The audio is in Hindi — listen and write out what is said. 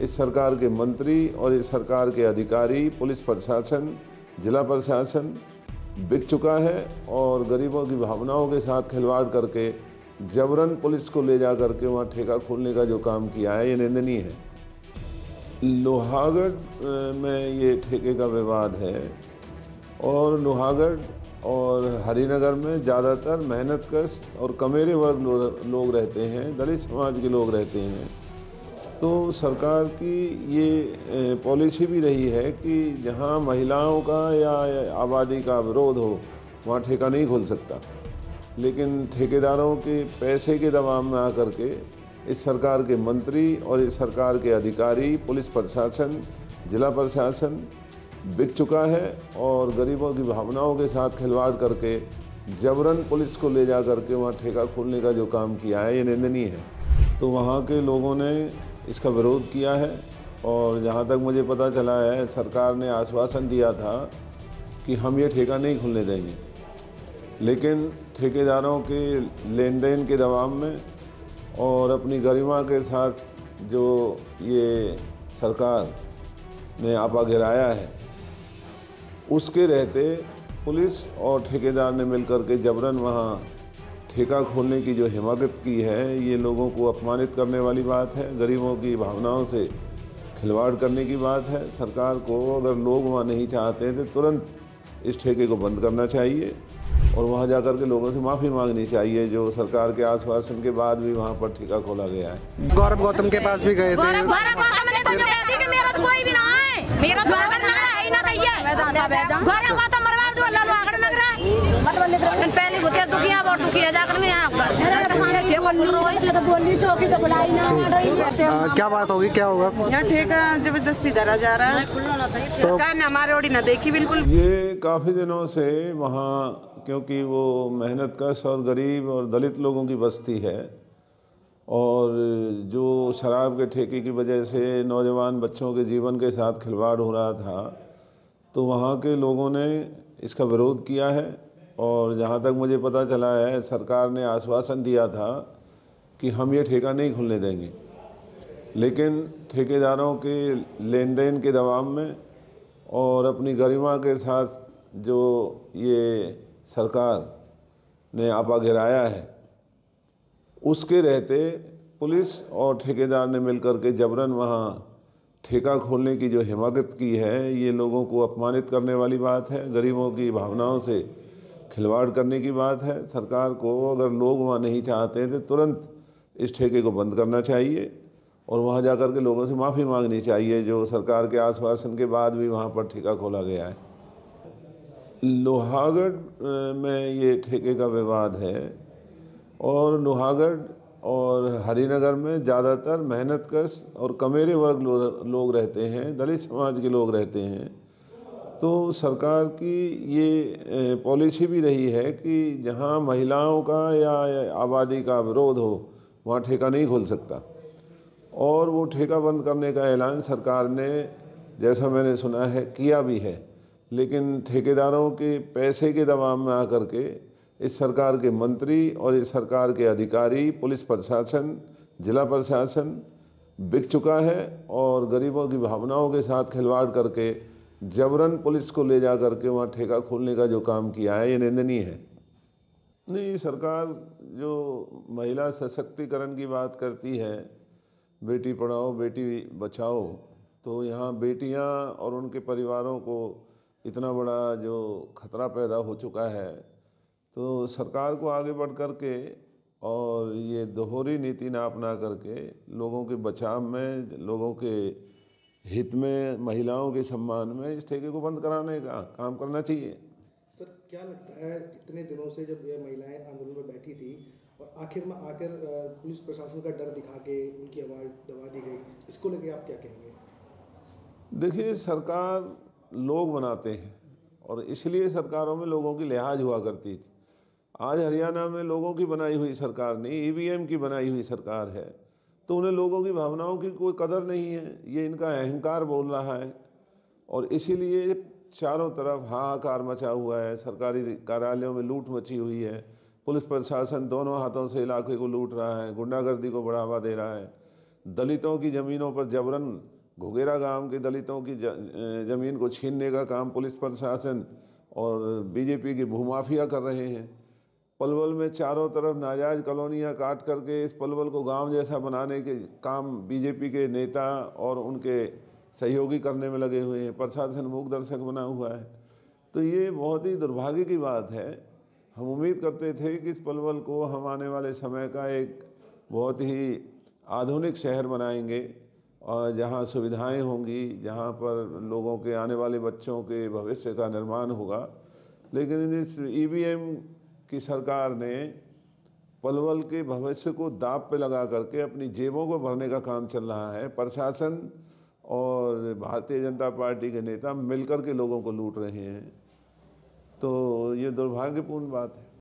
इस सरकार के मंत्री और इस सरकार के अधिकारी, पुलिस प्रशासन, जिला प्रशासन बिक चुका है और गरीबों की भावनाओं के साथ खिलवाड़ करके जबरन पुलिस को ले जा करके वहाँ ठेका खोलने का जो काम किया है, ये निंदनीय है। लोहागढ़ में ये ठेके का विवाद है और लोहागढ़ और हरिनगर में ज़्यादातर मेहनतकश और कमेरे वर्ग लोग रहते हैं, दलित समाज के लोग रहते हैं। तो सरकार की ये पॉलिसी भी रही है कि जहां महिलाओं का या आबादी का विरोध हो वहां ठेका नहीं खोल सकता, लेकिन ठेकेदारों के पैसे के दबाव में आकर के इस सरकार के मंत्री और इस सरकार के अधिकारी, पुलिस प्रशासन, जिला प्रशासन बिक चुका है और गरीबों की भावनाओं के साथ खिलवाड़ करके जबरन पुलिस को ले जा करके वहाँ ठेका खोलने का जो काम किया है, ये निंदनीय है। तो वहाँ के लोगों ने इसका विरोध किया है और जहाँ तक मुझे पता चला है, सरकार ने आश्वासन दिया था कि हम ये ठेका नहीं खुलने देंगे, लेकिन ठेकेदारों के लेन देन के दबाव में और अपनी गरिमा के साथ जो ये सरकार ने आपा गिराया है, उसके रहते पुलिस और ठेकेदार ने मिलकर के जबरन वहाँ ठेका खोलने की जो हिमाकत की है, ये लोगों को अपमानित करने वाली बात है, गरीबों की भावनाओं से खिलवाड़ करने की बात है। सरकार को अगर लोग वहाँ नहीं चाहते तो तुरंत इस ठेके को बंद करना चाहिए और वहाँ जाकर के लोगों से माफ़ी मांगनी चाहिए, जो सरकार के आश्वासन के बाद भी वहाँ पर ठेका खोला गया है। गौरव गौतम के पास भी गए थे। गौरव गौतम ने तो जो कहती कि मेरा तो कोई भी ना है, मेरा तो आगड़ नगरा है ही ना रही है। गौरव गौतम मरवा दो लालू आगड़ नगरा मतलब पहले भूतिया दुखिया और दुखिया जाकर नहीं यहाँ पर क्या बात होगी, क्या होगा? यहाँ ठेका जबरदस्ती धरा जा रहा है, सरकार ने हमारी ओर ना देखी बिल्कुल। ये काफ़ी दिनों से वहाँ, क्योंकि वो मेहनतकश और गरीब और दलित लोगों की बस्ती है और जो शराब के ठेके की वजह से नौजवान बच्चों के जीवन के साथ खिलवाड़ हो रहा था, तो वहाँ के लोगों ने इसका विरोध किया है और जहाँ तक मुझे पता चला है, सरकार ने आश्वासन दिया था कि हम ये ठेका नहीं खुलने देंगे, लेकिन ठेकेदारों के लेन देन के दबाव में और अपनी गरिमा के साथ जो ये सरकार ने आपा गिराया है, उसके रहते पुलिस और ठेकेदार ने मिलकर के जबरन वहाँ ठेका खोलने की जो हिमाकत की है, ये लोगों को अपमानित करने वाली बात है, गरीबों की भावनाओं से खिलवाड़ करने की बात है। सरकार को अगर लोग वहाँ नहीं चाहते तो तुरंत इस ठेके को बंद करना चाहिए और वहाँ जाकर के लोगों से माफ़ी मांगनी चाहिए, जो सरकार के आश्वासन के बाद भी वहाँ पर ठेका खोला गया है। लोहागढ़ में ये ठेके का विवाद है और लोहागढ़ और हरिनगर में ज़्यादातर मेहनतकश और कमेरे वर्ग लोग रहते हैं, दलित समाज के लोग रहते हैं। तो सरकार की ये पॉलिसी भी रही है कि जहां महिलाओं का या आबादी का विरोध हो वहां ठेका नहीं खोल सकता और वो ठेका बंद करने का ऐलान सरकार ने, जैसा मैंने सुना है, किया भी है, लेकिन ठेकेदारों के पैसे के दबाव में आकर के इस सरकार के मंत्री और इस सरकार के अधिकारी, पुलिस प्रशासन, जिला प्रशासन बिक चुका है और गरीबों की भावनाओं के साथ खिलवाड़ करके जबरन पुलिस को ले जा करके वहाँ ठेका खोलने का जो काम किया है, ये निंदनीय है। नहीं, सरकार जो महिला सशक्तिकरण की बात करती है, बेटी पढ़ाओ बेटी बचाओ, तो यहाँ बेटियाँ और उनके परिवारों को इतना बड़ा जो खतरा पैदा हो चुका है, तो सरकार को आगे बढ़ कर के और ये दोहरी नीति ना अपना करके लोगों के बचाव में, लोगों के हित में, महिलाओं के सम्मान में इस ठेके को बंद कराने का काम करना चाहिए। सर, क्या लगता है इतने दिनों से जब ये महिलाएं आंदोलन में बैठी थी और आखिर में आकर पुलिस प्रशासन का डर दिखा के उनकी आवाज़ दबा दी गई, इसको लेके आप क्या कहेंगे? देखिए, सरकार लोग बनाते हैं और इसलिए सरकारों में लोगों की लिहाज हुआ करती थी। आज हरियाणा में लोगों की बनाई हुई सरकार नहीं, ईवीएम की बनाई हुई सरकार है, तो उन्हें लोगों की भावनाओं की कोई कदर नहीं है। ये इनका अहंकार बोल रहा है और इसीलिए चारों तरफ हाहाकार मचा हुआ है। सरकारी कार्यालयों में लूट मची हुई है, पुलिस प्रशासन दोनों हाथों से इलाके को लूट रहा है, गुंडागर्दी को बढ़ावा दे रहा है। दलितों की ज़मीनों पर जबरन, घुघेरा गांव के दलितों की ज़मीन को छीनने का काम पुलिस प्रशासन और बीजेपी के भूमाफिया कर रहे हैं। पलवल में चारों तरफ नाजायज़ कॉलोनियाँ काट करके इस पलवल को गांव जैसा बनाने के काम बीजेपी के नेता और उनके सहयोगी करने में लगे हुए हैं। प्रशासन मूक दर्शक बना हुआ है। तो ये बहुत ही दुर्भाग्य की बात है। हम उम्मीद करते थे कि इस पलवल को हम आने वाले समय का एक बहुत ही आधुनिक शहर बनाएंगे और जहाँ सुविधाएं होंगी, जहाँ पर लोगों के आने वाले बच्चों के भविष्य का निर्माण होगा। लेकिन इस ईवीएम की सरकार ने पलवल के भविष्य को दांव पे लगा करके अपनी जेबों को भरने का काम चल रहा है। प्रशासन और भारतीय जनता पार्टी के नेता मिलकर के लोगों को लूट रहे हैं। तो ये दुर्भाग्यपूर्ण बात है।